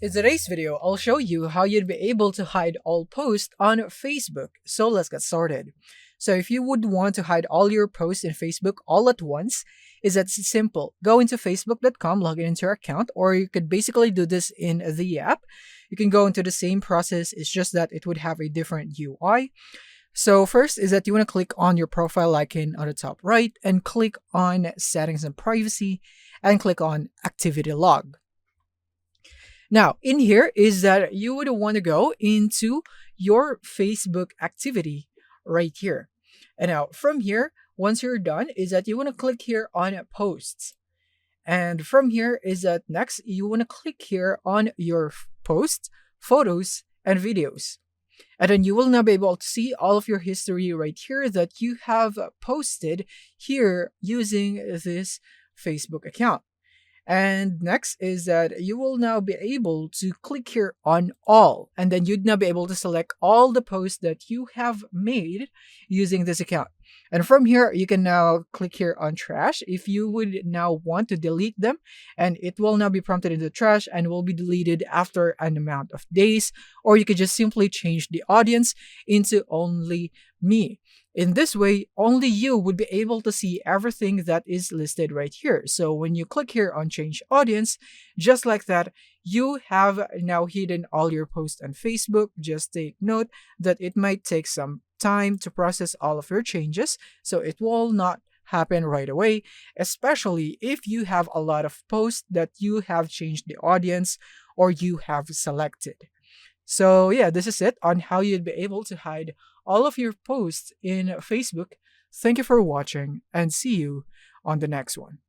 In today's video, I'll show you how you'd be able to hide all posts on Facebook. So let's get started. So if you would want to hide all your posts in Facebook all at once, is that simple. Go into facebook.com, log into your account, or you could basically do this in the app. You can go into the same process, it's just that it would have a different UI. So first is that you want to click on your profile icon on the top right and click on settings and privacy and click on activity log. Now, in here is that you would want to go into your Facebook activity right here. And now from here, once you're done, is that you want to click here on posts. And from here is that next, you want to click here on your posts, photos, and videos. And then you will now be able to see all of your history right here that you have posted here using this Facebook account. And next is that you will now be able to click here on all, and then you'd now be able to select all the posts that you have made using this account. And from here, you can now click here on trash if you would now want to delete them, and it will now be prompted into trash and will be deleted after an amount of days, or you could just simply change the audience into only me. In this way, only you would be able to see everything that is listed right here. So when you click here on change audience, just like that, you have now hidden all your posts on Facebook. Just take note that it might take some time to process all of your changes, so it will not happen right away, especially if you have a lot of posts that you have changed the audience or you have selected. So yeah, this is it on how you'd be able to hide all of your posts in Facebook. Thank you for watching and see you on the next one.